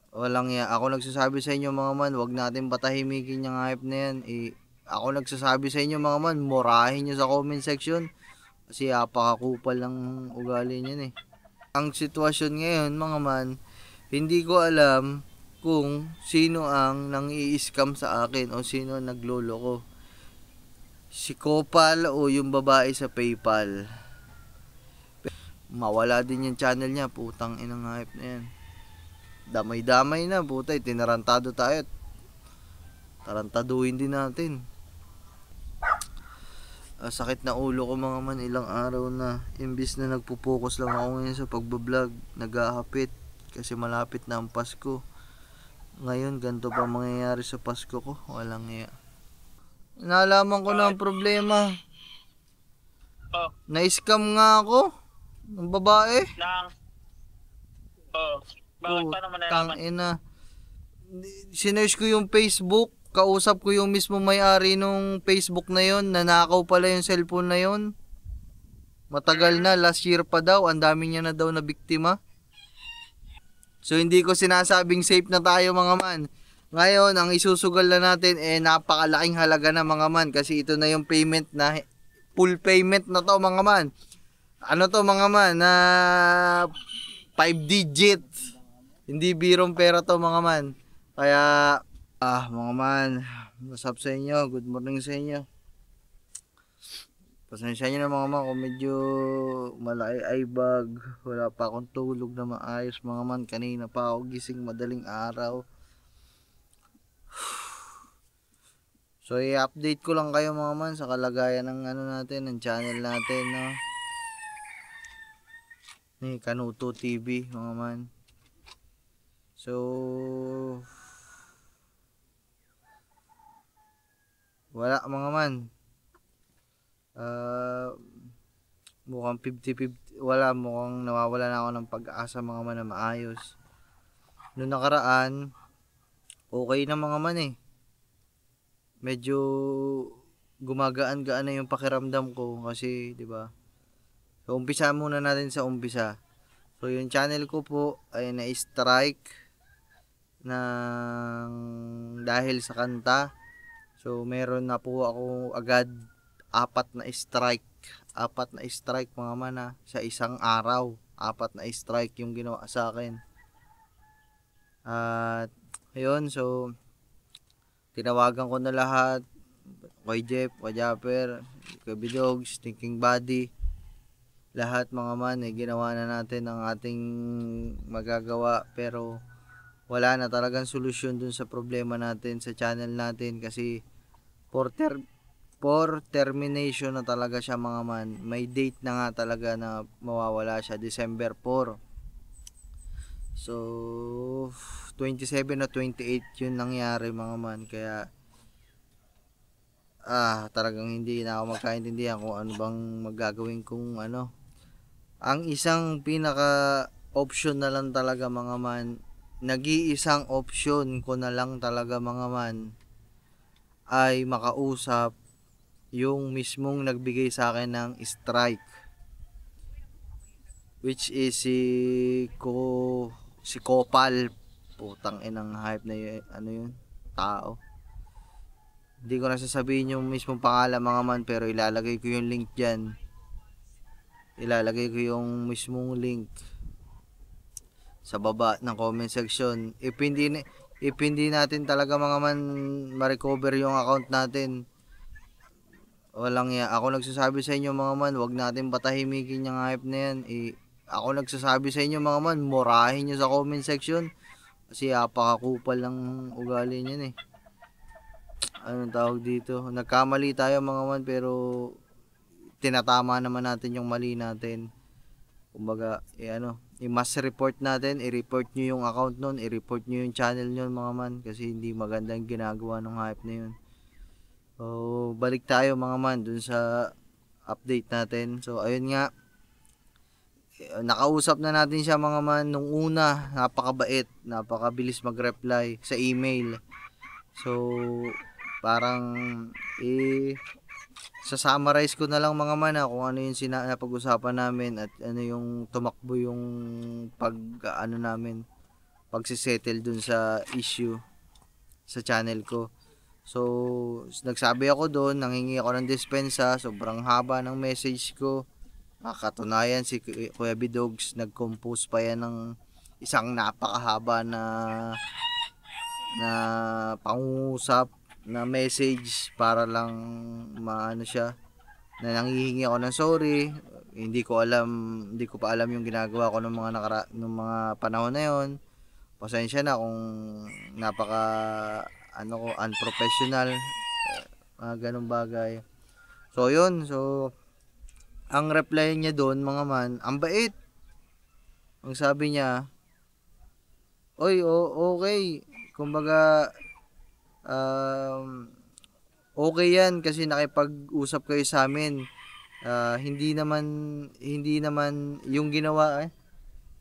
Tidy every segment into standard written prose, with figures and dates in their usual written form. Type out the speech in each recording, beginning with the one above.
Walang ya. Ako nagsasabi sa inyo mga man, wag natin patahimikin yung hype na yan. Ako nagsasabi sa inyo mga man, murahin nyo sa comment section. Kasi apakakupal ng ugali niyan eh. Ang sitwasyon ngayon mga man, hindi ko alam kung sino ang nang i-scam sa akin o sino ang naglolo ko. Si Kopal o yung babae sa PayPal. Mawala din yung channel niya, putang inang hype na yan. Damay-damay na, putay, tinarantado tayo. Tarantaduhin din natin. Sakit na ulo ko mga man, ilang araw na. Imbis na nagpo-focus lang ako ngayon sa pagbablog, naghahapit kasi malapit na ang Pasko. Ngayon, ganito pa mangyayari sa Pasko ko. Walang iya. Nalaman ko na ang problema. Na-scam nga ako ng babae. Bakit pa naman nalaman? Ina. Sinearch ko yung Facebook. Kausap ko yung mismo may-ari nung Facebook na yon. Nanakaw pala yung cellphone na yon. Matagal na, last year pa daw. Ang dami niya na daw na biktima. So hindi ko sinasabing safe na tayo mga man. Ngayon, ang isusugal na natin napakalaking halaga na mga man. Kasi ito na yung payment na, full payment na to mga man. Ano to mga man, na 5 digit. Hindi birong pera to mga man. Kaya, mga man, what's up sa inyo? Good morning sa inyo. Pasensya nyo na mga man kung medyo malaki ay bag. Wala pa akong tulog na maayos mga man. Kanina pa ako gising madaling araw. So i-update ko lang kayo mga man sa kalagayan ng ano natin, ng channel natin, no. Ni Kanuto TV mga man. So wala mga man. Mukhang 50-50. Wala, mukhang nawawala na ako ng pag-asa mga man na maayos. Noong nakaraan, okay na mga man eh. Medyo gumagaan-gaan na yung pakiramdam ko kasi, 'di ba? So umpisa muna natin sa umpisa. So yung channel ko po ay na-strike ng dahil sa kanta. So meron na po ako agad apat na strike mga mana sa isang araw. Apat na strike yung ginawa sa akin. At ayun, so tinawagan ko na lahat, kay Jeff, kay Japper, kay Bidogs, Thinking Body, lahat mga man ginawa na natin ang ating magagawa, pero wala na talagang solusyon dun sa problema natin sa channel natin kasi for termination na talaga siya mga man. May date na nga talaga na mawawala siya, December 4. So 27 o 28 yun nangyari mga man. Kaya talagang hindi na ako magkaintindihan kung ano bang magagawin kung ano. Ang isang pinaka option na lang talaga mga man, nag-iisang option ko na lang talaga mga man, ay makausap yung mismong nagbigay sa akin ng strike, which is si Kopal. Putang inang hype na yun, ano yun, tao. Hindi ko na sasabihin yung mismong pangalan mga man, pero ilalagay ko yung link dyan. Ilalagay ko yung mismong link sa baba ng comment section. If hindi natin talaga mga man ma-recover yung account natin, walang ya. Ako nagsasabi sa inyo mga man, wag natin patahimikin yung hype na yan. Ako nagsasabi sa inyo mga man, murahin nyo sa comment section. Kasi apakakupal ng ugali niyan eh. Anong tawag dito? Nagkamali tayo mga man, pero tinatama naman natin yung mali natin. Kumbaga, i-mass report natin, i-report nyo yung account nun, i-report nyo yung channel nyo mga man, kasi hindi maganda yung ginagawa ng hype na yun. So, balik tayo mga man dun sa update natin. So, ayun nga, nakausap na natin siya mga man. Nung una, napakabait, napakabilis mag-reply sa email. So, parang sa-summarize ko na lang mga man kung ano yung napag-usapan namin at ano yung tumakbo yung namin, pagsisettle dun sa issue sa channel ko. So, nagsabi ako doon, nanghingi ako ng dispensa, sobrang haba ng message ko. Katunayan si Kuya Bidogs nag-compose pa yan ng isang napakahaba na pangungusap na message para lang maano siya na nanghihingi ako ng sorry. Hindi ko pa alam yung ginagawa ko ng mga panahon na yon. Pasensya na kung napaka unprofessional, mga ganung bagay. So yun, so ang reply niya doon mga man, ang bait. Ang sabi niya, oy, okay. Kumbaga, okay yan kasi nakipag-usap kayo sa amin. Hindi naman yung ginawa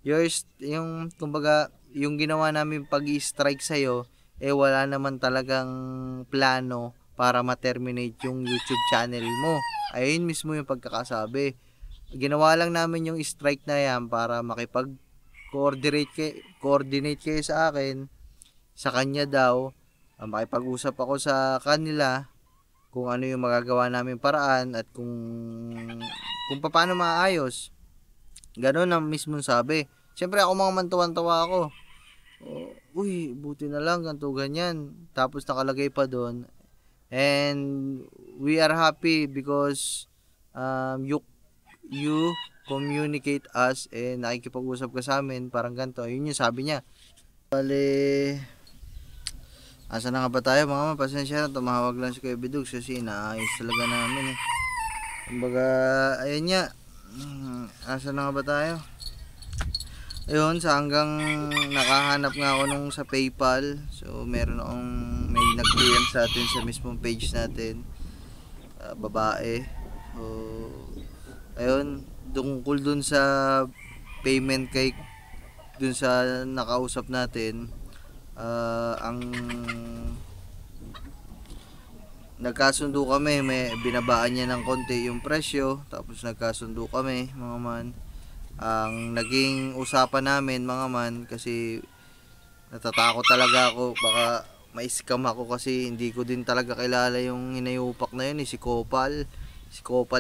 yung kumbaga yung ginawa namin pag-i-strike sa iyo wala naman talagang plano para ma-terminate yung YouTube channel mo. Ayun mismo yung pagkakasabi. Ginawa lang namin yung strike na yan para coordinate kayo sa akin, sa kanya daw. Makipag-usap ako sa kanila kung ano yung magagawa namin paraan at kung paano maayos. Ganun ang mismong sabi. Siyempre ako mga mantuwan-tawa ako. Uy, buti na lang ganito ganyan. Tapos nakalagay pa doon. And we are happy because you communicate us and nakikipag-usap ka sa amin parang ganito. Yun yung sabi niya. Bale, asa na nga ba tayo mga man? Pasensya na, tumawag lang si Kuya Bidogs kasi inaayos talaga namin eh. Kumbaga, ayun nga. Asa na nga ba tayo? Ayun, sa hanggang nakahanap nga ako nung sa PayPal. So, may nag-PM sa atin sa mismong page natin. Babae. So, ayun, tungkol dun sa payment dun sa nakausap natin. Ang nagkasundo kami, may binabaan niya ng konti yung presyo. Tapos nagkasundo kami, mga man. Ang naging usapan namin mga man, kasi natatakot talaga ako baka ma-scam ako kasi hindi ko din talaga kilala yung hinayupak na yun si Kopal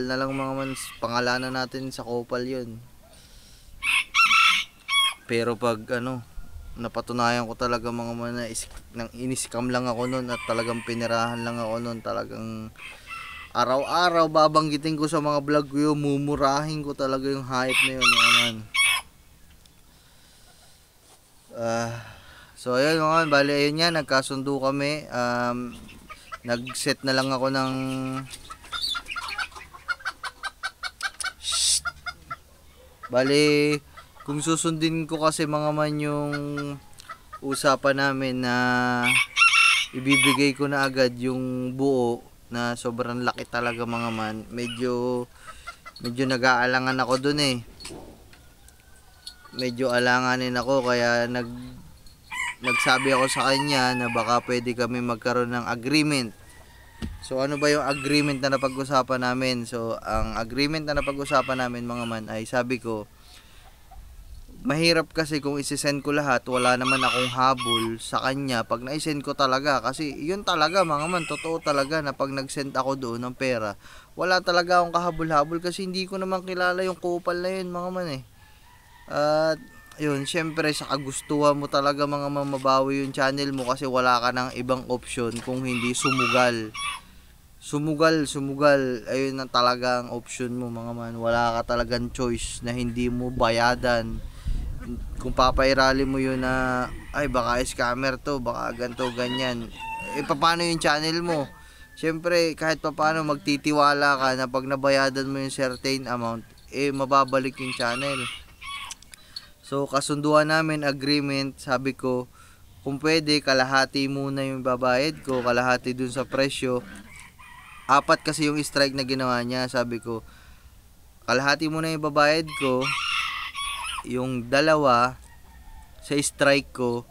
na lang mga man, pangalanan natin sa Kopal yun. Pero pag napatunayan ko talaga mga man na in-scam lang ako nun at talagang pinirahan lang ako nun, talagang araw-araw babanggitin ko sa mga vlog ko yun, mumurahin ko talaga yung hype na yun naman. So ayun mga man, bali ayun nga, nagkasundo kami. Nag-set na lang ako ng bali, kung susundin ko kasi mga man yung usapan namin na ibibigay ko na agad yung buo na sobrang laki talaga mga man, medyo nag-aalangan ako dun eh. Medyo alanganin ako kaya nagsabi ako sa kanya na baka pwede kami magkaroon ng agreement. So ano ba yung agreement na napag-usapan namin? So ang agreement na napag-usapan namin mga man ay sabi ko, mahirap kasi kung isi-send ko lahat, wala naman akong habol sa kanya pag na-send ko talaga. Kasi yun talaga mga man, totoo talaga na pag nag-send ako doon ng pera, wala talaga akong kahabol-habol kasi hindi ko naman kilala yung Kopal na yun mga man eh. At yun, syempre sa kagustuhan mo talaga mga man mabawi yung channel mo kasi wala ka ng ibang option kung hindi sumugal. Sumugal, ayun na talaga ang option mo mga man. Wala ka talagang choice na hindi mo bayadan. Kung papairali mo yun na ay baka scammer to, baka ganto ganyan, paano yung channel mo? Syempre kahit paano magtitiwala ka na pag nabayadan mo yung certain amount mababalik yung channel. So kasunduan namin agreement, sabi ko kung pwede kalahati muna yung babayad ko, kalahati dun sa presyo. 4 kasi yung strike na ginawa niya, sabi ko kalahati muna yung babayad ko, yung 2 sa strike ko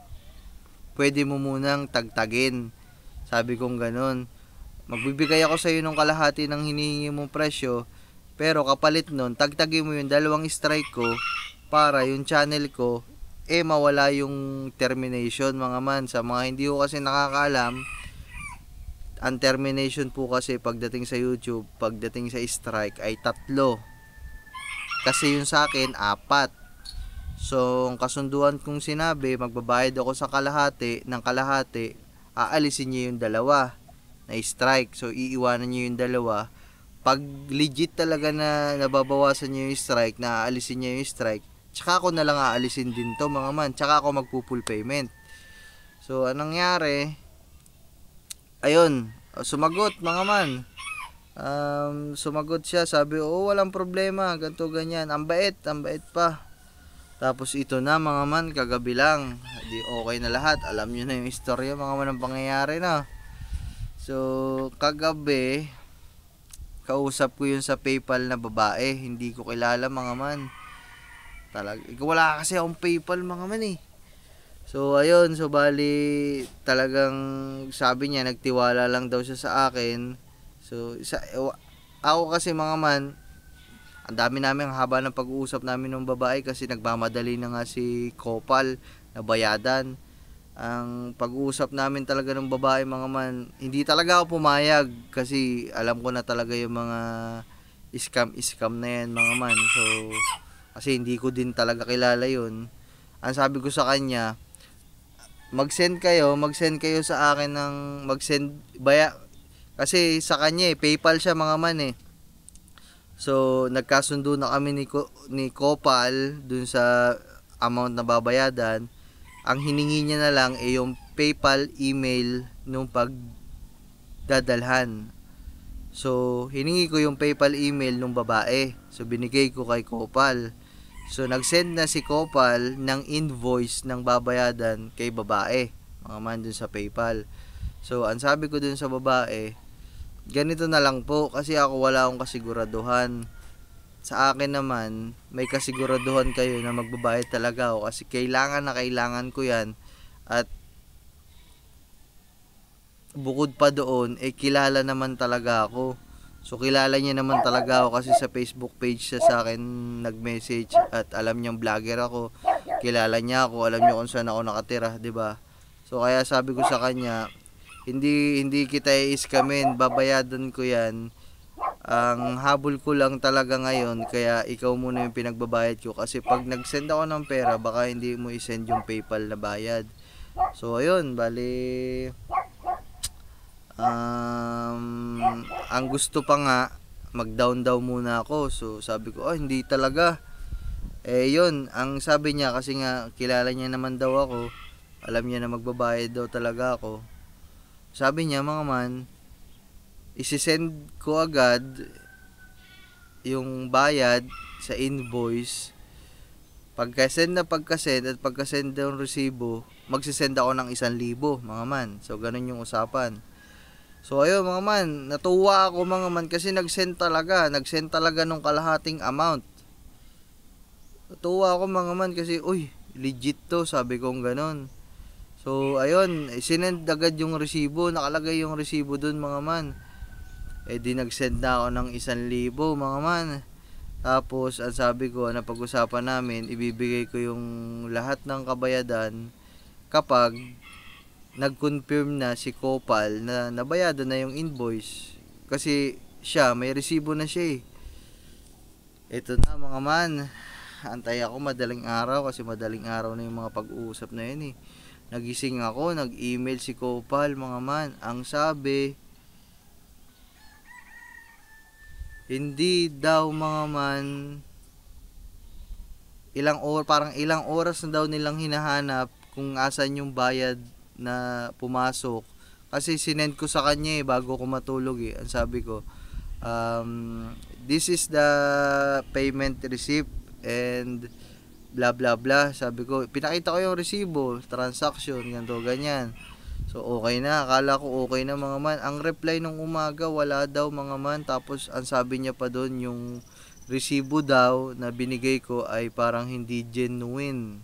pwede mo munang tagtagin, sabi kong ganun. Magbibigay ako sa iyo ng kalahati ng hinihingi mong presyo, pero kapalit nun tagtagin mo yung 2 strike ko para yung channel ko mawala yung termination mga man. Sa mga hindi ko kasi nakakaalam, ang termination po kasi pagdating sa YouTube, pagdating sa strike ay 3. Kasi yung sa akin 4. So, ang kasunduan kong sinabi, magbabayad ako sa kalahati, ng kalahati, aalisin niyo yung 2 na strike. So, iiwanan niyo yung 2. Pag legit talaga na nababawasan niyo yung strike, na aalisin niyo yung strike, tsaka ako na lang aalisin din to mga man. Tsaka ako magpo-full payment. So, anong nangyari? Ayun, sumagot mga man. Sumagot siya, sabi, walang problema, ganto ganyan. Ang bait pa. Tapos ito na mga man, kagabi lang. Di okay na lahat. Alam niyo na yung istorya mga man ang pangyayari na. So, kagabi, kausap ko yun sa PayPal na babae. Hindi ko kilala mga man. Wala kasi akong PayPal mga man eh. So ayun, so bali talagang sabi niya nagtiwala lang daw siya sa akin. So ako kasi mga man, ang dami namin, ang haba ng pag-uusap namin ng babae kasi nagmamadali na nga si Kopal na bayadan. Ang pag-uusap namin talaga ng babae mga man, hindi talaga ako pumayag kasi alam ko na talaga yung mga scam na yan mga man. So kasi hindi ko din talaga kilala yun. Ang sabi ko sa kanya, mag-send kayo sa akin ng kasi sa kanya PayPal siya mga man eh. So nagkasundo na kami ni Kopal dun sa amount na babayadan. Ang hiningi niya na lang yung PayPal email nung pagdadalhan. So hiningi ko yung PayPal email nung babae. So binigay ko kay Kopal. So nag-send na si Kopal ng invoice ng babayadan kay babae, mga man dun sa PayPal. So ang sabi ko dun sa babae, ganito na lang po kasi ako wala akong kasiguraduhan. Sa akin naman, may kasiguraduhan kayo na magbabayad talaga ako kasi kailangan ko yan. At bukod pa doon, kilala naman talaga ako. So kilala niya naman talaga ako kasi sa Facebook page siya sa akin nag-message at alam niyang vlogger ako. Kilala niya ako, alam niya kung saan ako nakatira, 'di ba? So kaya sabi ko sa kanya, hindi kita i-scamin, babayadan ko 'yan. Ang habol ko lang talaga ngayon, kaya ikaw muna yung pinagbabayad ko kasi pag nag-send ako ng pera, baka hindi mo i-send yung PayPal na bayad. So ayun, bali ang gusto pa nga mag-down daw muna ako. So sabi ko, hindi talaga. Yun, ang sabi niya kasi nga kilala niya naman daw ako. Alam niya na magbabayad daw talaga ako. Sabi niya mga man, isi-send ko agad yung bayad sa invoice. Pagka-send at pagka-send ng resibo, magsisend ako ng 1,000 mga man. So ganun yung usapan. So ayun mga man, natuwa ako mga man kasi nag-send talaga nung kalahating amount. Natuwa ako mga man kasi legit to, sabi kong ganon. So ayun, sinend agad yung resibo, nakalagay yung resibo dun mga man. Di nag-send na ako ng 1,000 mga man. Tapos ang sabi ko, napag-usapan namin, ibibigay ko yung lahat ng kabayadan kapag nag-confirm na si Kopal na nabayadan na yung invoice. Kasi siya, may resibo na siya eh. Ito na mga man. Antay ako madaling araw kasi madaling araw na yung mga pag-uusap na yun eh. Nagising ako, nag-email si Kopal mga man. Ang sabi, hindi daw mga man, parang ilang oras na daw nilang hinahanap kung asan yung bayad na pumasok. Kasi sinend ko sa kanya bago ko matulog eh. Ang sabi ko, this is the payment receipt and blah blah blah. Sabi ko, pinakita ko yung resibo, transaction, ganito, ganyan. So okay na, akala ko okay na mga man. Ang reply nung umaga, wala daw mga man. Tapos ang sabi niya pa doon, yung resibo daw na binigay ko ay parang hindi genuine.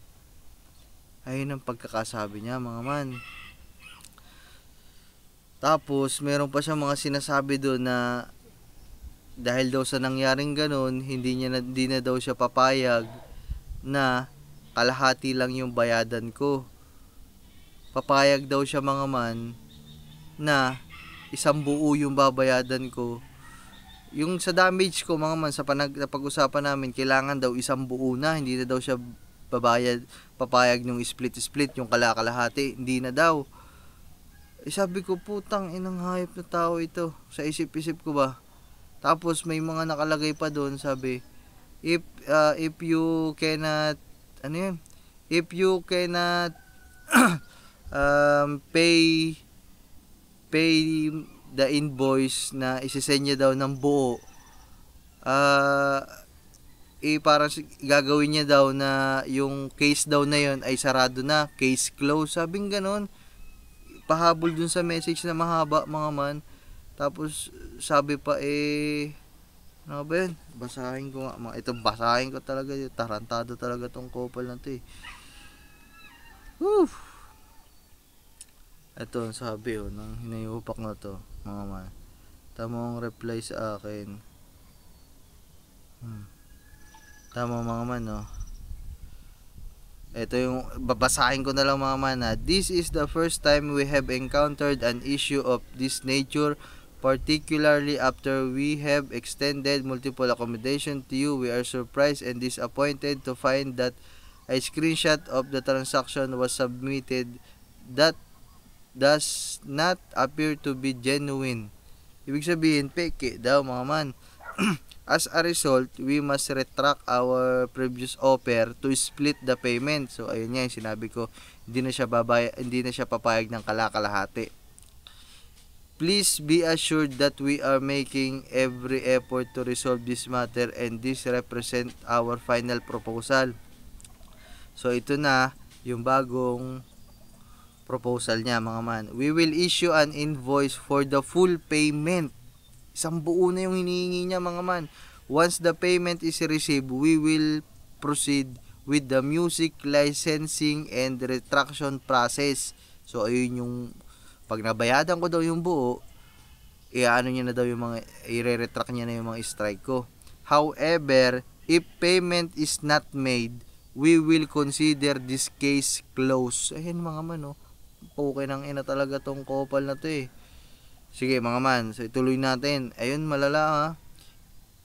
Ayun ang pagkakasabi niya mga man. Tapos meron pa siya mga sinasabi doon na dahil daw sa nangyaring ganun, hindi na daw siya papayag na kalahati lang yung bayadan ko. Papayag daw siya mga man na isang buo yung babayadan ko. Yung sa damage ko mga man, sa napag-usapan namin, kailangan daw isang buo na, hindi na daw siya papayag nung split yung kalahati, hindi na daw. Sabi ko, putang inang hayop na tao ito. Sa isip-isip ko ba. Tapos may mga nakalagay pa doon, sabi, if you cannot, ano yun? If you cannot pay the invoice na isisenya daw ng buo, parang gagawin niya daw na yung case daw na yon ay sarado na, case closed, sabing ganon. Pahabol dun sa message na mahaba mga man. Tapos sabi pa ano ba yun? Basahin ko nga. Ito basahin ko talaga. Tarantado talaga tong couple na to eh. Woo! Ito sabi nang hinayupak na to mga man. Tamang reply sa akin. Tama mga man Ito yung babasahin ko na lang mga man. This is the first time we have encountered an issue of this nature, particularly after we have extended multiple accommodation to you. We are surprised and disappointed to find that a screenshot of the transaction was submitted that does not appear to be genuine. Ibig sabihin, peke daw mga man. As a result, we must retract our previous offer to split the payment. So ayun nga yung sinabi ko, hindi na siya papayag ng kalahati. Please be assured that we are making every effort to resolve this matter and this represent our final proposal. So ito na yung bagong proposal niya mga man. We will issue an invoice for the full payment. Isang buo na yung hinihingi niya mga man. Once the payment is received, we will proceed with the music licensing and retraction process. So ayun yung pag nabayadan ko daw yung buo, ano niya na daw yung mga i-retract niya na yung mga strike ko. However, if payment is not made, we will consider this case closed. Ayun mga man Okay nang ina talaga tong couple na to eh. Sige mga man, so ituloy natin. Ayun, malala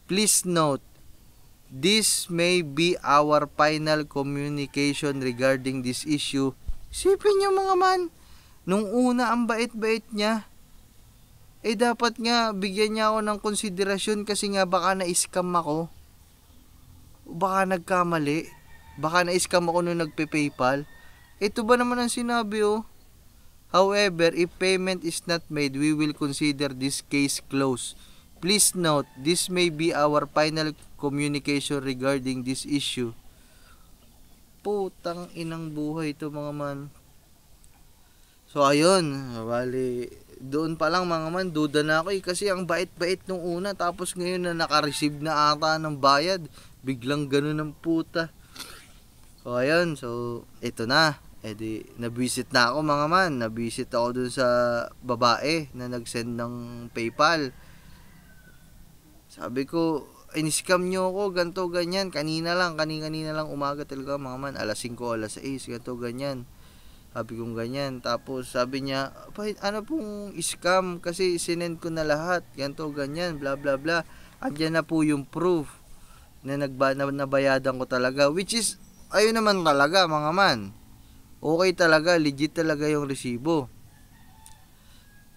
Please note, this may be our final communication regarding this issue. Isipin nyo mga man, nung una ang bait-bait niya, dapat nga bigyan niya ako ng konsiderasyon kasi nga baka na-scam ako. Baka nagkamali. Baka na-scam ako nung nagpe-PayPal. Ito ba naman ang sinabi However, if payment is not made, we will consider this case closed. Please note, this may be our final communication regarding this issue. Putang inang buhay ito mga man. So ayun, bali doon pa lang mga man, duda na ako kasi ang bait-bait nung una tapos ngayon na naka-receive na ata ng bayad, biglang ganun ng puta. So ayun, so ito na. Di nabisit na ako mga man. Nabisit ako dun sa babae na nag-send ng PayPal. Sabi ko, in-scam nyo ako, ganto ganyan. Kanina lang umaga talaga mga man. Alas 5, alas 6, ganto ganyan. Sabi kong ganyan. Tapos sabi niya, ano pong scam? Kasi sinend ko na lahat. Ganto ganyan, bla bla bla. Andyan na po yung proof na nabayadan ko talaga. Which is, ayun naman talaga mga man. Okay talaga, legit talaga yung resibo.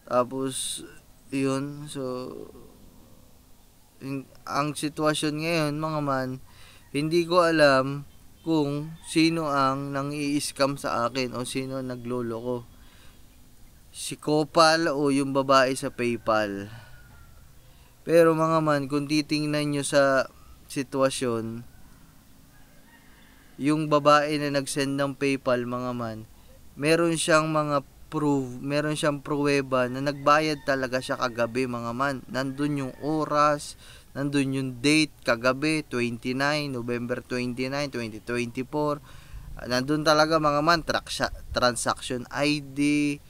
Tapos yun, so ang sitwasyon ngayon mga man, hindi ko alam kung sino ang nang-i-scam sa akin o sino ang nagloloko. Si Kopal o yung babae sa PayPal. Pero mga man, kung titingnan nyo sa sitwasyon, yung babae na nag-send ng PayPal mga man, meron siyang mga proof, meron siyang pruweba na nagbayad talaga siya kagabi mga man. Nandun yung oras, nandun yung date kagabi, 29, November 29, 2024. Nandun talaga mga man, transaction ID,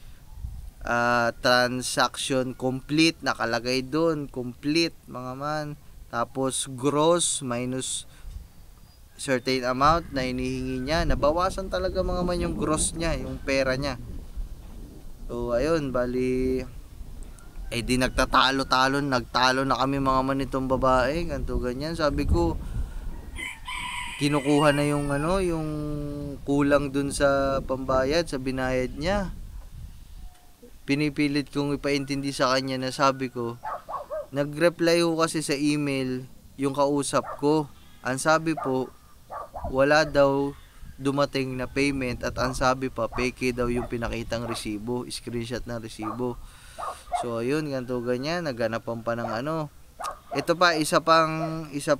transaction complete, nakalagay doon, complete mga man. Tapos gross minus certain amount na hinihingi niya, nabawasan talaga mga man yung gross niya, yung pera niya. So ayun, bali di nagtalo na kami mga man itong babae, ganto ganyan. Sabi ko, kinukuha na yung yung kulang dun sa pambayad, sa binayad niya. Pinipilit kong ipaintindi sa kanya na sabi ko, nag-reply ko kasi sa email yung kausap ko. Ang sabi po, wala daw dumating na payment at ang sabi pa, peke daw yung pinakitang resibo, screenshot ng resibo. So ayun, ganito ganyan, naganapan pa ng Ito pa, isa pang isa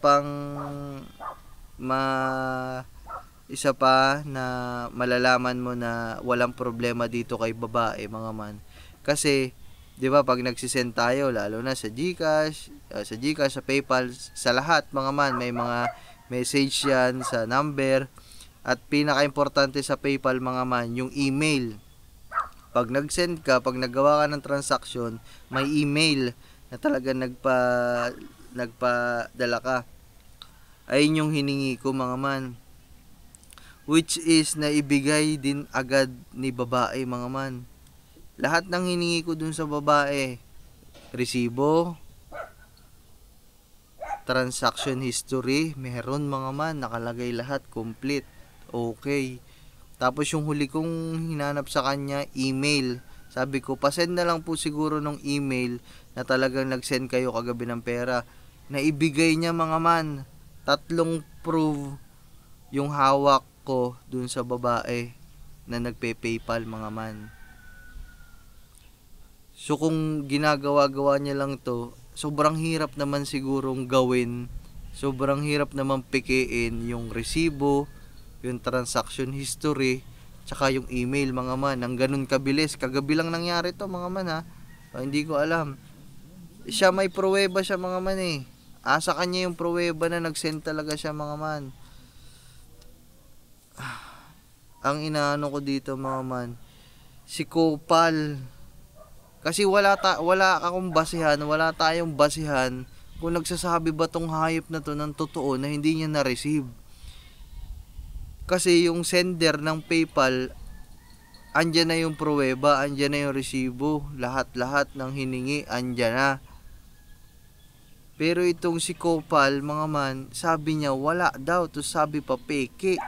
pa na malalaman mo na walang problema dito kay babae mga man. Kasi 'di ba pag nagsisend tayo lalo na sa GCash, sa PayPal, sa lahat mga man may mga message yan sa number at pinaka-importante sa PayPal mga man yung email. Pag nag-send ka, pag naggawa ka ng transaction, may email na talaga nagpadala ka. Ayun yung hiningi ko mga man. Which is naibigay din agad ni babae mga man. Lahat ng hiningi ko dun sa babae, resibo, transaction history, meron mga man, nakalagay lahat, complete, okay. Tapos yung huli kong hinanap sa kanya, email. Sabi ko, pasend na lang po siguro ng email na talagang nag-send kayo kagabi ng pera. Naibigay niya mga man, 3 proof yung hawak ko dun sa babae na nagpe-PayPal mga man. So kung ginagawa-gawa niya lang to, sobrang hirap naman sigurong gawin. Sobrang hirap naman pikiin yung resibo, yung transaction history, tsaka yung email mga man. Ang ganun kabilis. Kagabi lang nangyari to mga man ha. Hindi ko alam. Siya may pruweba siya mga man eh. Sa kanya yung pruweba na nag-send talaga siya mga man. Ang inaano ko dito mga man, si Kopal. Kasi wala akong basihan, wala tayong basihan kung nagsasabi ba tong hayop na to ng totoo na hindi niya na-receive. Kasi yung sender ng PayPal, andyan na yung pruweba, andyan na yung resibo, lahat-lahat ng hiningi, andyan na. Pero itong si Kopal, mga man, sabi niya wala daw, to sabi pa peke.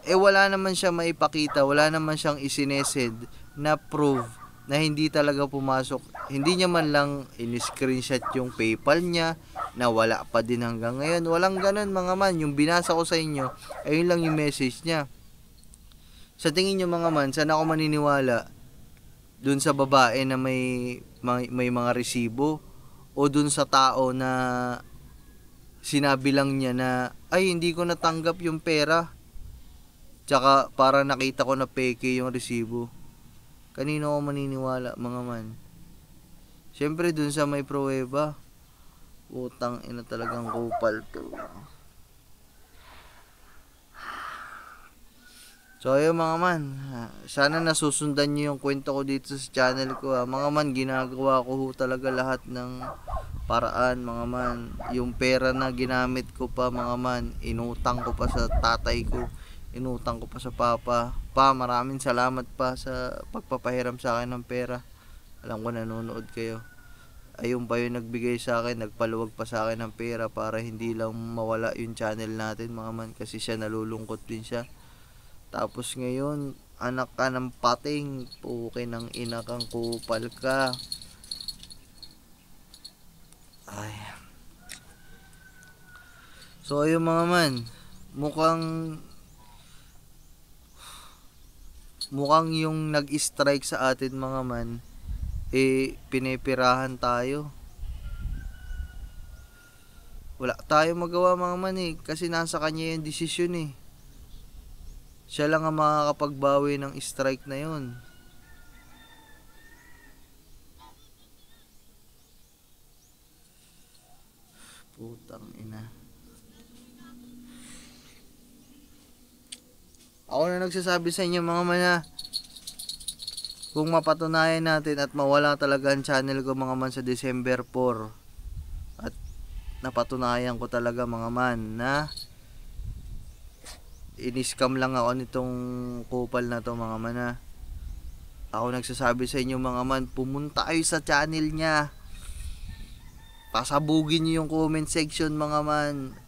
Wala naman siya maipakita, wala naman siyang isinesed na proof na hindi talaga pumasok. Hindi niya man lang in-screenshot yung PayPal niya na wala pa din hanggang ngayon. Walang ganun mga man. Yung binasa ko sa inyo, ayun lang yung message niya. Sa tingin niyo mga man, saan ako maniniwala? Dun sa babae na may mga resibo o dun sa tao na sinabi lang niya na ay hindi ko natanggap yung pera. Tsaka para nakita ko na peke yung resibo. Kanino ako maniniwala mga man? Siyempre dun sa may pruweba. Utang ina talagang Kopal to. So ayun mga man, sana nasusundan nyo yung kwento ko dito sa channel ko. Mga man, ginagawa ko talaga lahat ng paraan mga man. Yung pera na ginamit ko pa mga man, inutang ko pa sa tatay ko, inutang ko pa sa papa. Maraming salamat pa sa pagpapahiram sa akin ng pera. Alam ko nanonood kayo. Ayun pa yung nagbigay sa akin, nagpaluwag pa sa akin ng pera para hindi lang mawala yung channel natin mga man, kasi siya nalulungkot din siya. Tapos ngayon, anak ka ng pating, puke ng ina kang Kopal ka. Ay. So ayun mga man, mukhang yung nag-strike sa atin mga man, pinipirahan tayo. Wala tayong magawa mga man kasi nasa kanya yung desisyon Siya lang ang makakapagbawi ng strike na yun. Putang ina. Ako na nagsasabi sa inyo mga man kung mapatunayan natin at mawala talaga ang channel ko mga man sa December 4 at napatunayan ko talaga mga man na Ini-scam lang ako nitong kupal na to mga man ha. Ako nagsasabi sa inyo mga man, pumunta kayo sa channel niya. Pasabugin nyo yung comment section mga man.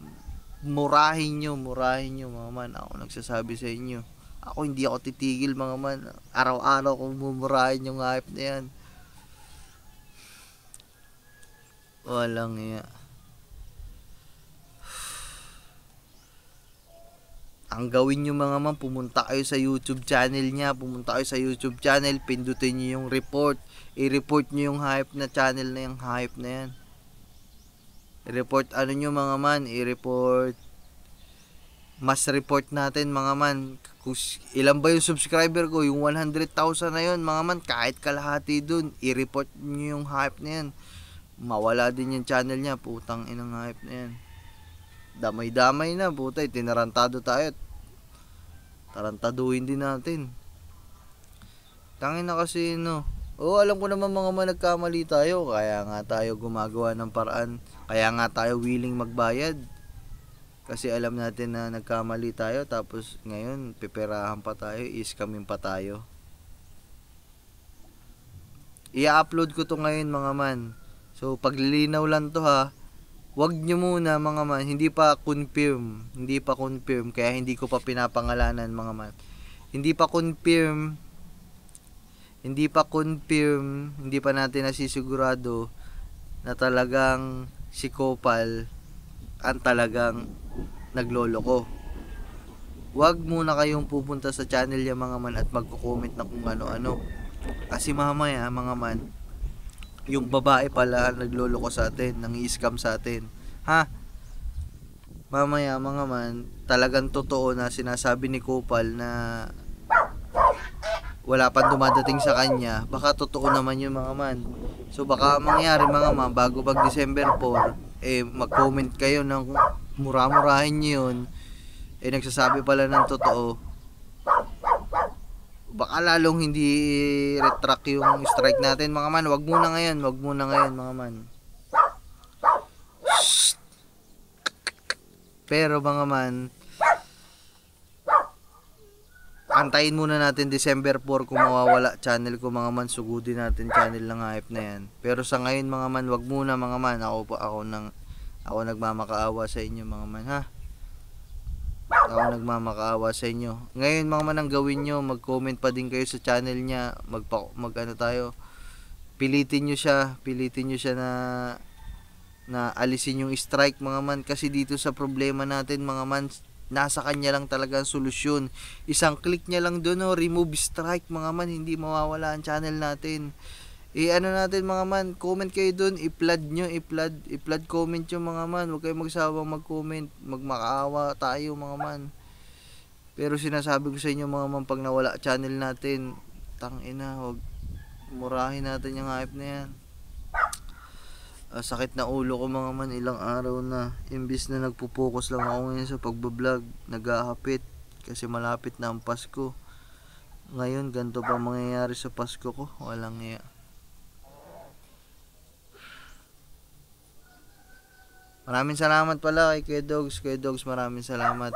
Murahin nyo mga man. Ako nagsasabi sa inyo. Ako hindi ako titigil mga man. Araw-araw kong mumurahin yung hype na yan. Walang iya. Ang gawin nyo mga man, pumunta kayo sa YouTube channel niya. Pumunta kayo sa YouTube channel, pindutin nyo yung report. I-report nyo yung hype na channel na yung hype na yan. I-report ano nyo mga man, i-report. Mas report natin mga man. Ilan ba yung subscriber ko? Yung 100,000 na yun mga man, kahit kalahati dun, i-report nyo yung hype na yan. Mawala din yung channel niya, putang inang hype na yan. Damay-damay na, putay, tinarantado tayo. Tarantaduhin din natin. Tangin na kasi, no. Alam ko naman mga man, nagkamali tayo. Kaya nga tayo gumagawa ng paraan. Kaya nga tayo willing magbayad. Kasi alam natin na nagkamali tayo. Tapos ngayon, piperahan pa tayo, iskamin pa tayo. I-upload ko to ngayon mga man. So, paglilinaw lang to ha. Wag nyo muna mga man, hindi pa confirm, kaya hindi ko pa pinapangalanan mga man. Hindi pa natin nasisigurado na talagang si Kopal ang talagang nagloloko. Wag muna kayong pupunta sa channel niya mga man at magko-comment na kung ano-ano. Kasi mamaya mga man, yung babae pala nagloloko sa atin, nang-i-scam sa atin. Ha? Mamaya mga man, talagang totoo na sinasabi ni Kopal na wala pa dumadating sa kanya. Baka totoo naman yung mga man. So baka mangyari mga man, bago pag December 4, mag-comment kayo ng mura-murahin nyo yun. Nagsasabi pala ng totoo. Baka lalong hindi retract yung strike natin mga man. Wag muna ngayon mga man. Shhh. Pero mga man, antayin muna natin December 4 kung mawawala channel ko mga man. Sugudin natin channel ng hype na yan. Pero sa ngayon mga man, wag muna mga man. Ako nagmamakaawa sa inyo mga man ha. Ako nagmamakaawa sa inyo. Ngayon mga man, ang gawin nyo, mag-comment pa din kayo sa channel niya. Pilitin nyo siya na alisin yung strike mga man. Kasi dito sa problema natin mga man, nasa kanya lang talaga ang solusyon. Isang click niya lang doon, remove strike mga man, hindi mawawala ang channel natin. Natin mga man, comment kayo doon, i-flood comment yung mga man. Huwag kayong magsawang mag-comment, magmakaawa tayo mga man. Pero sinasabi ko sa inyo mga man, pag nawala channel natin, tangina, huwag murahin natin yung hype na yan. Sakit na ulo ko mga man, ilang araw na. Imbis na nagpo-focus lang ako ngayon sa pagbablog, naghahapit kasi malapit na ang Pasko. Ngayon, ganito pa mangyayari sa Pasko ko, walang iya. Maraming salamat pala kay Kuya Dogs, maraming salamat.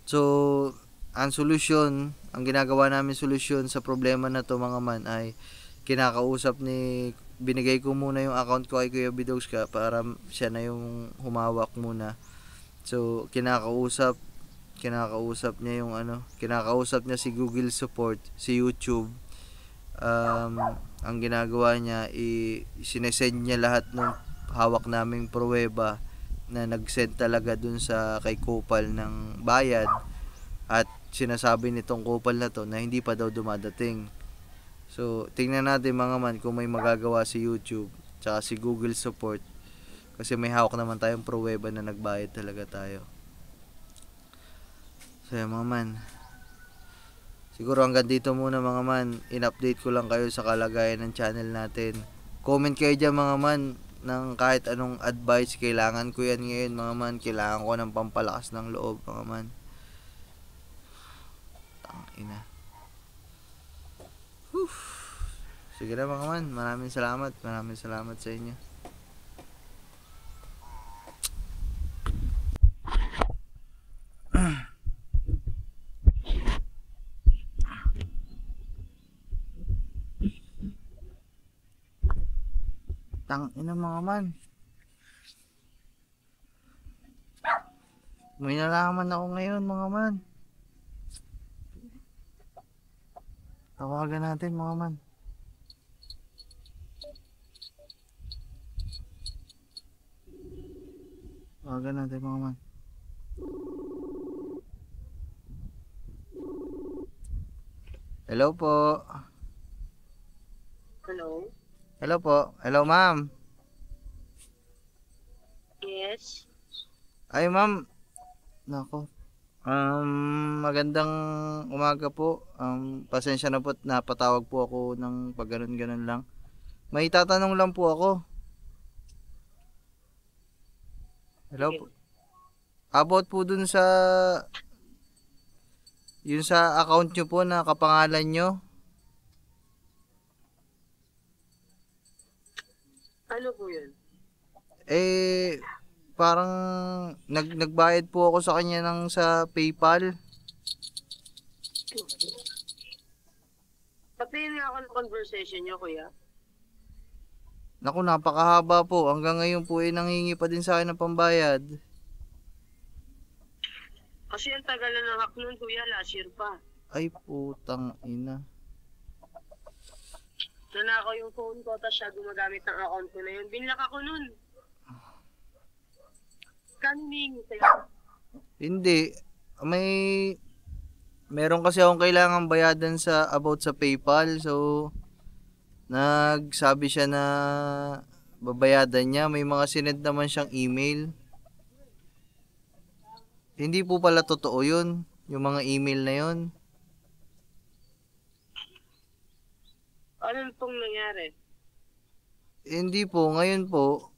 So, ang ginagawa namin solusyon sa problema na to mga man ay binigay ko muna yung account ko kay Kuya Dogs para siya na yung humawak muna. So, kinakausap niya si Google Support, si YouTube. Ang ginagawa niya, sinesend niya lahat ng hawak naming pruweba na nag-send talaga dun sa kay Kopal ng bayad, at sinasabi nitong Kopal na to na hindi pa daw dumadating. So tingnan natin mga man kung may magagawa si YouTube tsaka si Google Support, kasi may hawak naman tayong pruweba na nagbayad talaga tayo. So yan mga man, siguro hanggang dito muna mga man. In-update ko lang kayo sa kalagayan ng channel natin. Comment kayo dyan mga man ng kahit anong advice. Kailangan ko yan ngayon mga man. Kailangan ko ng pampalakas ng loob mga man. Tangina. Sige na mga man, maraming salamat sa inyo. Tangina mga man. May nalaman ako ngayon mga man. Tawagan natin mga man. Tawagan natin mga man. Hello po. Hello? Hello po. Hello ma'am. Yes? Ay ma'am. Nako. Magandang umaga po. Pasensya na po at napatawag po ako ng pag ganun lang. May tatanong lang po ako. Hello po. About po dun sa yun sa account nyo po na kapangalan nyo. Ano po yun? Parang nagbayad po ako sa kanya ng sa PayPal. Patingin nga ako ng conversation nyo, kuya. Naku, napakahaba po. Hanggang ngayon po nangingi pa din sa akin ng pambayad. Kasi ang tagal na ng hack nun, kuya. Last year pa. Ay, putang ina. Nanakaw yung phone ko, tapos siya gumagamit ng account ko na yun. Binlock ako nun. Kaning sa'yo. Hindi. Meron kasi akong kailangan bayadan sa about sa PayPal. So, nagsabi siya na babayadan niya. May mga sinend naman siyang email. Hindi po pala totoo yun. Yung mga email na yun. Ano pong nangyari? Hindi po. Ngayon po,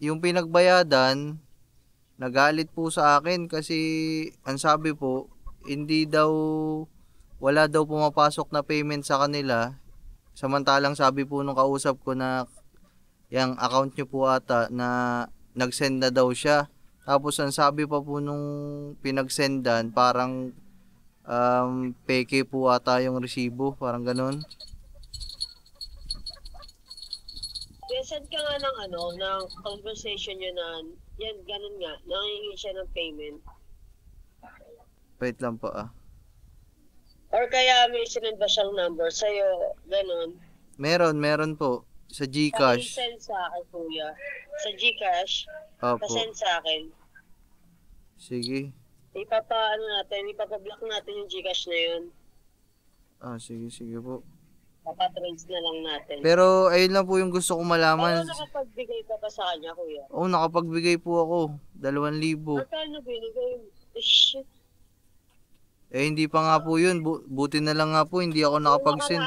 yung pinagbayadan, nagalit po sa akin kasi ang sabi po, wala daw pumapasok na payment sa kanila. Samantalang sabi po nung kausap ko na yung account nyo po ata na nag-send na daw siya. Tapos ang sabi pa po nung pinag-sendan, parang peke po ata yung resibo, parang ganun. Send ka nga ng conversation nyo na, yan, ganun nga, nangingi siya ng payment. Wait lang po Or kaya may sinend ba siyang number sa'yo, ganun. Meron po. Sa GCash. Send sa akin, kuya. Sa GCash, Opo. pasend sa akin. Sige. Ipapa-block natin yung GCash na yun. Sige po. Papatrades na lang natin. Pero ayun lang po yung gusto ko malaman. Pero nakapagbigay ka pa sa kanya, kuya? Oo, nakapagbigay po ako. 2,000. Magkano binigay? Shit. Hindi pa nga po yun. Buti na lang nga po, hindi ako nakapag-send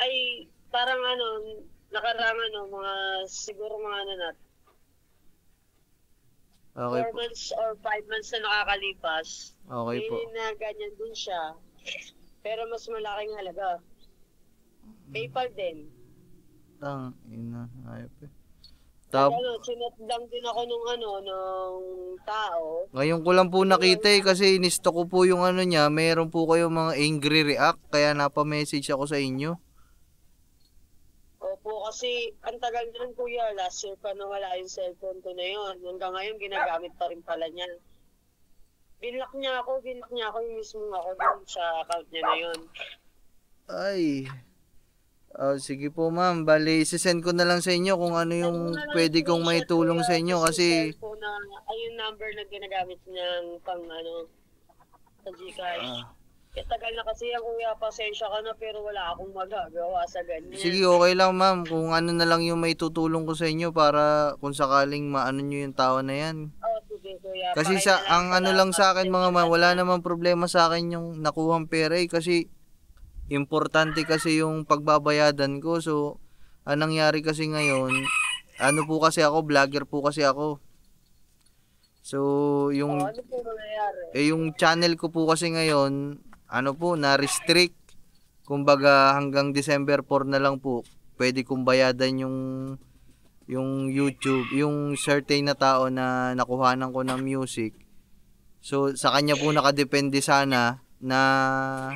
Ay, parang nakarang siguro mga Okay 4 po. months or 5 months na nakakalipas. Okay po. Na ganyan din siya. Pero mas malaking halaga. PayPal din. Ina, ayop eh. Sinat lang din ako nung tao. Ngayon ko lang po nakita kasi inisto ko po yung niya. Meron po kayo mga angry react, kaya napa-message ako sa inyo. Opo, kasi ang tagal na rin, kuya. Last year pa nawala yung cellphone ko na yun. Hanggang ngayon, ginagamit pa rin pala niya. Binlock niya ako yung mismong ako dun sa account niya na yun. Ay. Sige po ma'am, bali isisend ko na lang sa inyo kung ano yung pwede kong maitulong sa inyo kasi ay yung number na ginagamit niyang sa Gcash. Tagal na kasi yan, kuya, pasensya ka na pero wala akong magagawa sa ganyan. sige, okay lang ma'am, kung ano na lang yung maitutulong ko sa inyo para kung sakaling maano nyo yung tao na yan. Sige, kuya. Kasi ang lang sa akin mga ma'am, wala namang problema sa akin yung nakuhang pera kasi importante kasi yung pagbabayadan ko. So, anong nangyari kasi ngayon, po kasi ako, vlogger po kasi ako. So, yung ano po nangyayari? yung channel ko po kasi ngayon, na-restrict. Kumbaga, hanggang December 4 na lang po, pwede kong bayadan yung YouTube, yung certain na tao na nakuhanan ko ng music. So, sa kanya po nakadepende sana na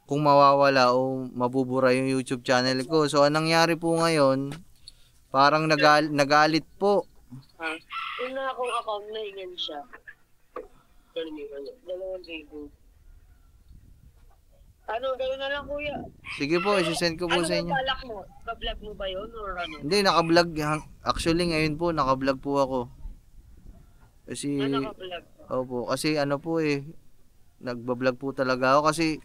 kung mawawala o mabubura yung YouTube channel ko. So, anong nangyari po ngayon, parang nagalit po. Una akong account na hingan siya. $2,000. Ano, gano'n na lang kuya. Sige po, isisend ko po Ano sa ba inyo. balak mo? Ka-vlog mo ba yun or ano? Hindi, naka-vlog. Actually, ngayon po, naka-vlog po ako. Kasi, Naka-vlog? opo, kasi ano po nagba-vlog po talaga ako kasi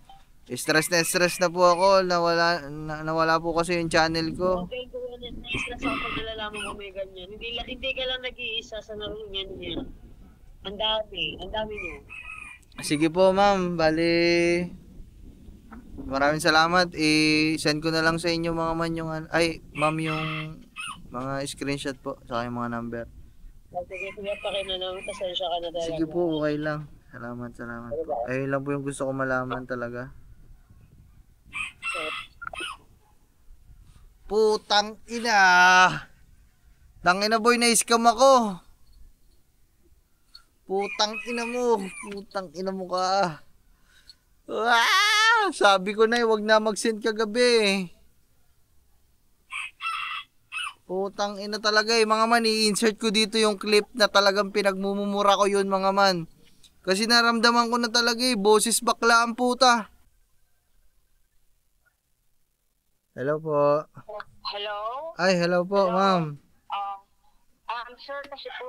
stress na po ako, nawala po kasi yung channel ko. Okay, kuya, na-stress ako pag nalalaman ko may ganyan. Hindi ka lang nag-iisa sa narungan niya. Ang dami niyo. Sige po, ma'am, bali, maraming salamat. I-send ko na lang sa inyo mga man yung, ma'am, yung mga screenshot po, saka yung mga number. Sige, kuya, pakinanong, pasensya ka na talaga. Sige po, okay lang. Salamat po. Ayun lang po yung gusto ko malaman talaga. Putang ina! Tangina boy, na-scam ako. Putang ina mo ka. Sabi ko na wag na mag-send kagabi. Putang ina talaga mga man, i-insert ko dito yung clip na talagang pinagmumura ko yun mga man. Kasi naramdaman ko na talaga boses bakla ang puta. Hello po. Hello? Ay, hello po, ma'am. Sir, kasi po,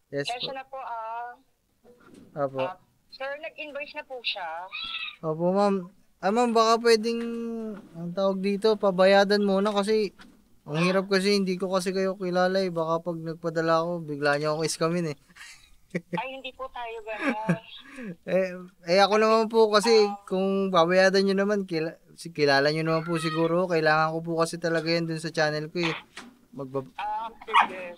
Yes kasi po. na po, Opo. sir, nag-invoice na po siya. Opo, ma'am. Ma'am, baka pwedeng, ang tawag dito, pabayadan muna kasi, ang hirap kasi, hindi ko kasi kayo kilala Baka pag nagpadala ako, bigla niyo akong iskamin Ay, hindi po tayo gano'n. Ako naman po kasi, kung babayadan niyo naman, kilala niyo naman po siguro, kailangan ko po kasi talaga yan dun sa channel ko Sige.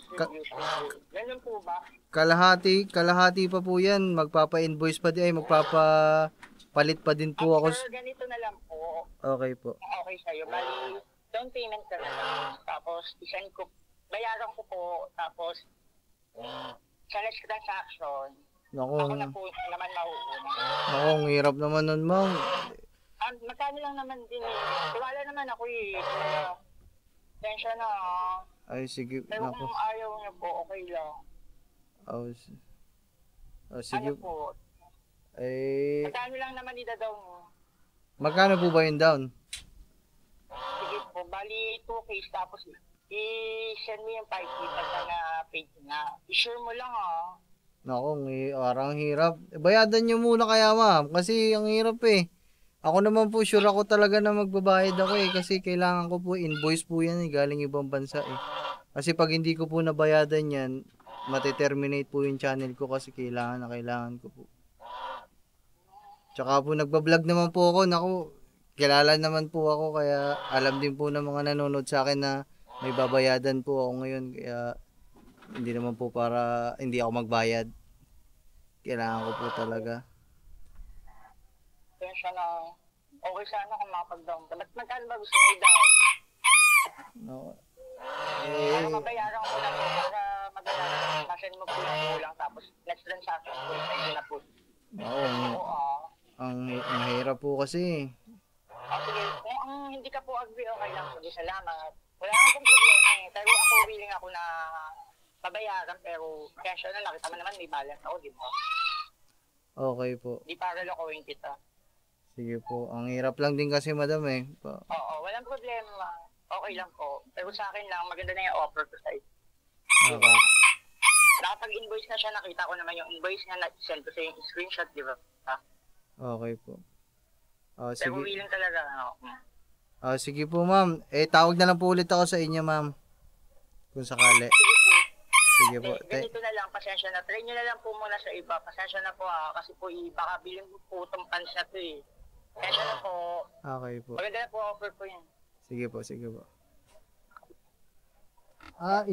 Ganun po ba? Kalahati pa po yan, magpapa-invoice pa din, magpapalit pa din po ako. Sir, ganito na lang po. Okay po. Okay sa'yo. Bali, down payment ka na lang. Tapos, isend ko, bayaran ko po. Tapos, sa next transaction, ako na po naman mauuna. Ang hirap naman nun, ma'am. Magkano lang naman din Tiwala naman ako Tensya na. Ay, sige. Pero kung ayaw niyo po, okay lang. Sige. Ano po? Magkano lang naman ida-down mo? Magkano po ba yung down? Sige po, bali 2 case tapos i-send mo yung 5K pagka na-paid na. I-share mo lang Naku, parang hirap. Bayadan nyo muna kaya ma'am, kasi ang hirap Ako naman po, sure ako talaga na magbabayad ako kasi kailangan ko po, invoice po yan galing ibang bansa Kasi pag hindi ko po nabayadan yan, mateterminate po yung channel ko kasi kailangan ko po. Tsaka po nagbablog naman po ako, naku, kilala naman po ako kaya alam din po ng mga nanonood sa akin na may babayadan po ako ngayon kaya hindi naman po para hindi ako magbayad. Kailangan ko po talaga. Tensya na. Okay sana kung makapag-down ka. Ba't magkano ba gusto mo i-down? No. Para mabayaran ko lang para madala. Masend mo po yung kulang tapos next transaction po send na po. Ang hirap po kasi. Sige, kung hindi ka po agree, okay lang. Sige, salamat. Wala nang pong problema Pero ako willing ako na pabayaran pero tensya na nakita mo naman may balance ako, di ba? Okay po. Di para lokohin kita. Sige po. Ang hirap lang din kasi madam Oo, walang problema. Okay lang po. Pero sa akin lang, maganda na yung offer ko sa'yo. Okay. Nakapag-invoice na siya, nakita ko naman yung invoice niya, na-send ko sa yung screenshot, di ba? Okay po. Pero Sige. willing talaga, Sige po ma'am. Tawag na lang po ulit ako sa inyo ma'am. Kung sakali. Sige po. Sige po. Ganito na lang, pasensya na. Try nyo na lang po muna sa iba. Pasensya na po kasi po baka bilhin po itong pants na to Pasensya na po. Okay po. Maganda na po offer po yan. Sige po.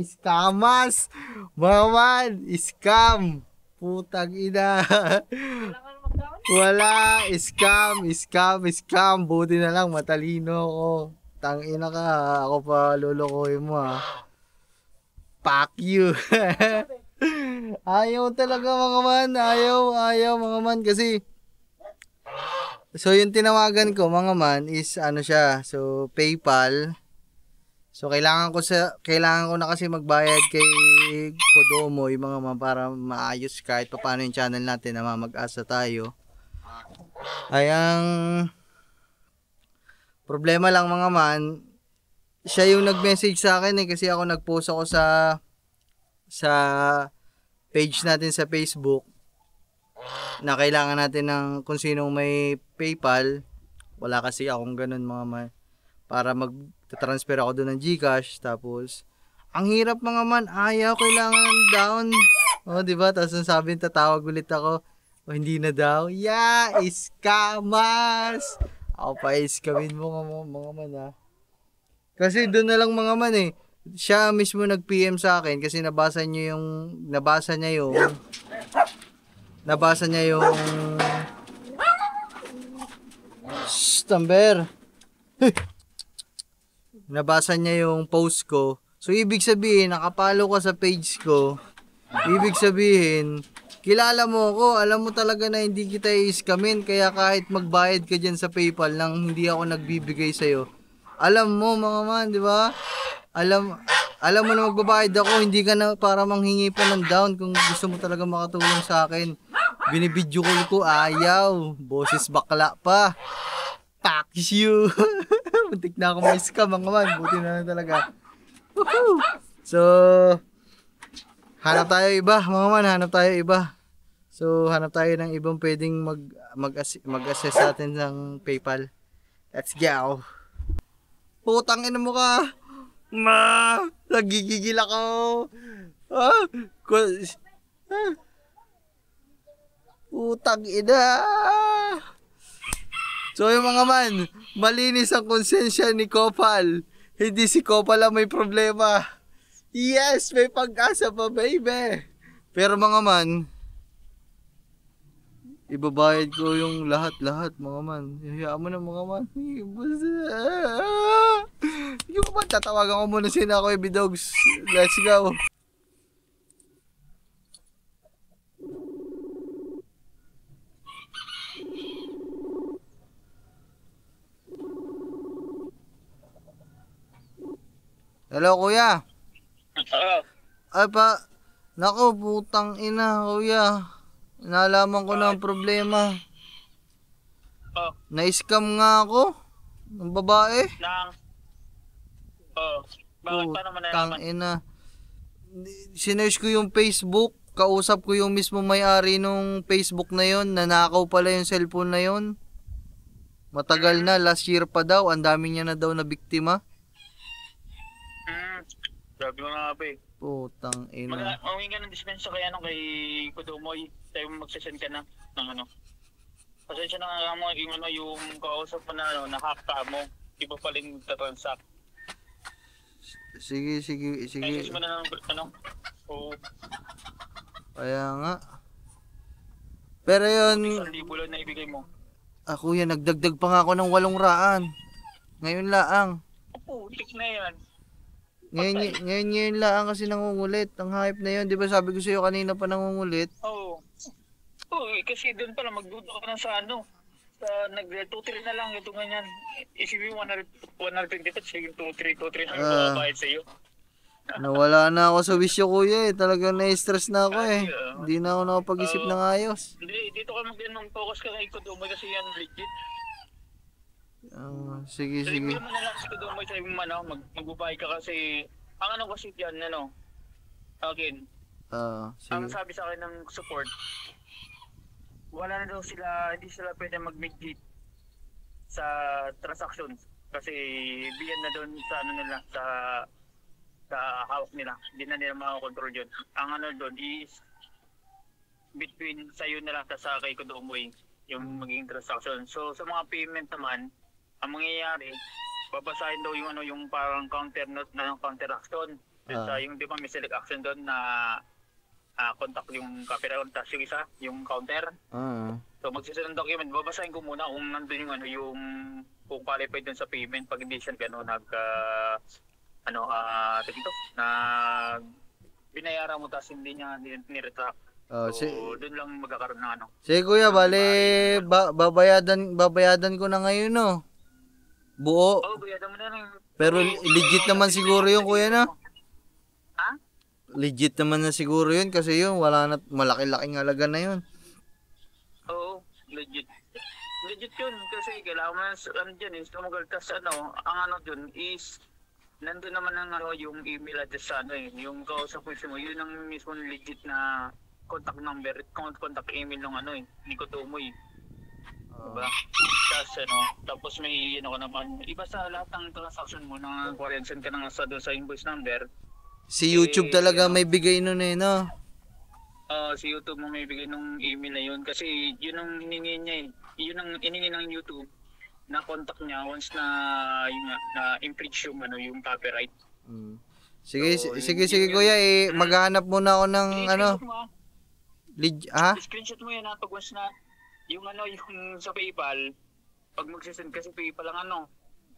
Scammers! Maman! Scam! Putang ina! Wala! Scam! Buti na lang, matalino ako. Tangina ka, ako pa lulukoy mo Fuck you! Ayaw talaga mga man, ayaw mga man kasi So yung tinawagan ko mga man is ano siya, so PayPal. So kailangan ko na kasi magbayad kay Kodomo yung mga man para maayos kahit paano yung channel natin na mamag-asa tayo. Ay ang problema lang mga man, siya yung nag-message sa akin kasi ako nag-post ako sa page natin sa Facebook na kailangan natin ng kung sinong may PayPal. Wala kasi akong ganun mga man para mag-transfer ako doon ng GCash. Tapos ang hirap mga man, ayaw, kailangan ng down. O diba, tapos sabi tatawag ulit ako, o hindi na daw. Yeah, iskamas. Ako pa iskamin mo mga man ha. Kasi doon na lang mga man eh. Siya mismo nag-PM sa akin kasi nabasa niya yung Stamber. Nabasa niya yung post ko. So ibig sabihin nakapalo ka sa page ko. Ibig sabihin kilala mo ako, alam mo talaga na hindi kita i-scamin kaya kahit magbayad ka diyan sa PayPal nang hindi ako nagbibigay sa iyo. Alam mo mga man, di ba? Alam mo na magbabayad ako, hindi ka na para manghingi pa ng down kung gusto mo talaga makatulong sa akin. Binibidyo call ko, ayaw. Boses bakla pa. Tax you. Muntik na ako may scam mga man. Buti na lang talaga. Woohoo! So, hanap tayo iba mga man. Hanap tayo iba. So, hanap tayo ng ibang pwedeng mag-assess sa atin ng PayPal. Let's go. Putang ina mo ka. Ma, nagigigil ako. Ah, putang ina. So yung mga man, malinis ang konsensya ni Kopal. Hindi si Kopal ang may problema. Yes, may pag-asa pa baby. Pero mga man, ibabayad ko yung lahat mga man. Hayaan mo na mga man. Yung ba, tatawagan ko muna sila ako Ibidogs. Let's go. Hello kuya. Ay pa, nako putang ina kuya. Nalaman ko na ang problema. Na-scam nga ako ng babae. Bakit pa naman nalaman? Ina. Sinearch ko yung Facebook, kausap ko yung mismo may-ari nung Facebook na yon, nanakaw pala yung cellphone na yon. Matagal na, last year pa daw, ang dami niya na daw na biktima. Grabe mga ba eh. Putang ina. Mawing ka ng dispensa kay Kudumoy. Tayo magsasend ka na ng ano. Pasensya na nga mo yung kausap mo na na-hack ka mo. Iba pala yung transact. Sige. Ayos mo na ng Oo. Kaya nga. Pero yun, 1,000 lang na ibigay mo. kuya, nagdagdag pa nga ako ng 800. Ngayon laang. Putik na yan. Ngayon lang kasi nangungulit. Ang hype na yun. Di ba sabi ko sa'yo kanina pa nangungulit? Oo. Kasi doon pala magduda ka na sa sa nag-2-3 na lang ito ganyan. Isipin mo 120 pa sige 2-3 na babayad sa iyo. Nawala na ako sa wisyo kuya eh. Talagang na-stress na ako eh. Hindi na ako nakapag-isip ng ayos. Hindi, dito ka focus ka kay Kudumoy kasi yan legit. Sige. Sabi mo na lang sa Kudumoy, sabi mo magbubay ka kasi ang kasi yan akin. Sige. Ang sabi sa akin ng support, wala na daw sila, hindi sila pwede mag-mediate sa transactions kasi biyan na doon sa nila sa hawak nila, hindi na nila makakontrol yun. Ang doon is between sa'yo na lang sa kay Kudumoy yung magiging transaction. So sa mga payment naman, ang mangyayari, babasahin daw yung parang counter note na counter action. Yung di ba may select action doon na contact yung copyright tapos yung isa, yung counter. So magsisunod ng document, babasahin ko muna kung nandun yung kung qualified dun sa payment pag hindi siya binayaran mo tapos hindi niya ni-retract. Oh, So, doon lang magkakaroon ng ano. sige kuya, bale, babayadan ko na ngayon, no? Buo. Oh, bayadan mo na lang. Pero legit naman siguro yun, kuya, na? Ha? Legit naman na siguro yun kasi yun, wala na, malaki-laking halaga na yun. Oo, legit. Legit yun kasi kailangan mo ano dyan is tumagal. Tas ano, ang ano dun is nandun naman ang ano, yung email address sa ano yung kausap mo, yun ang mismo legit na contact number, contact email ng ano ni Kutumoy. Diba? Tapos may ano ka naman, iba sa lahat ng transaction mo na send ka na nga sa doon sa invoice number. Si YouTube talaga may bigay nun eh, no? Si YouTube mo may bigay ng email na yun kasi yun ang hiningi niya eh. Yun ang hiningi ng YouTube na contact niya once na yung na infringe yung ano yung copyright. Sige, So, sige kuya, maghahanap muna ako ng ano. Screenshot mo yan pag once na yung ano yung sa PayPal pag magsisend kasi PayPal ang ano.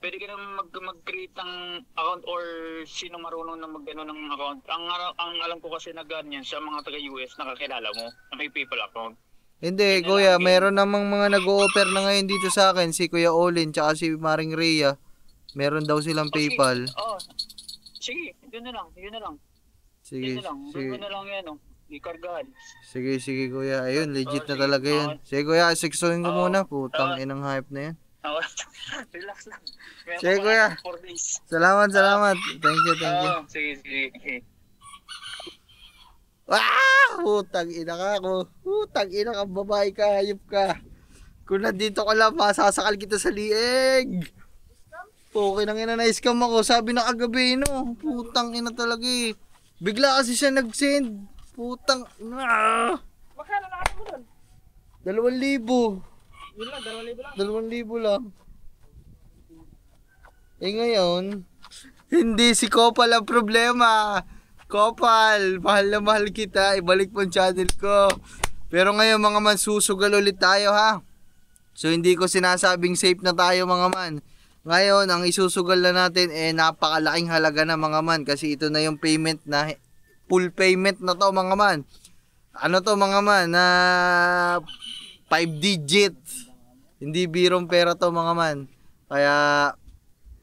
Pwede ka naman mag-create ng account or sino marunong na mag-ano ng account. Ang alam ko kasi na ganyan sa mga taga-US nakakilala mo na may PayPal account. Hindi, kuya, meron namang mga nag-o-offer na ngayon dito sa akin, si Kuya Olin tsaka si Maring Rhea. Meron daw silang PayPal. Sige, yun na lang. Sige, Yun na lang. Doon na lang yan, ikargahan. Sige, kuya. Ayun, legit na talaga yun. Sige, kuya, siksuhin ko muna. Putang inang hype na yan. Relax lang. Sige, kuya. 4 days. Salamat. Thank you. Sige. Putang ina ka ako. Putang ina ka, babae ka, hayop ka. Kung nandito ka lang, masasakal kita sa lieg. Okay nang ina, na-scam ako. Sabi na kagabi, no. Putang ina talaga eh. Bigla kasi siya nag-send. Putang ina. Magkano na mo doon? 2,000. Yun lang, 2,000 lang. Ngayon, hindi si Kopal ang problema. Kopal, mahal na mahal kita. Ibalik mo ang channel ko. Pero ngayon mga man, susugal ulit tayo ha. So hindi ko sinasabing safe na tayo mga man. Ngayon, ang isusugal na natin napakalaking halaga na mga man. Kasi ito na yung payment na, full payment na to mga man. Ano to mga man, na 5 digits. Hindi birong pera to mga man. Kaya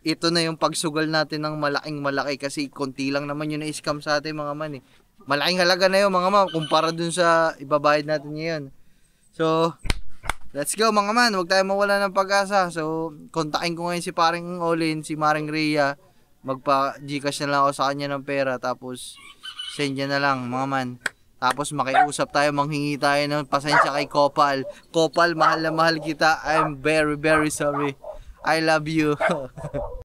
ito na yung pagsugal natin ng malaking malaki kasi konti lang naman yun na-scam sa atin mga man eh. Malaking halaga na yun mga man kumpara dun sa ibabayad natin ngayon. So, let's go mga man. Huwag tayo mawala ng pag-asa. So, kontakin ko ngayon si paring Olin, si Maring Rhea. Magpa-Gcash na lang ako sa kanya ng pera tapos send niya na lang mga man. Tapos makiusap tayo, manghingi tayo ng pasensya kay Kopal. Kopal, mahal na mahal kita. I'm very sorry. I love you.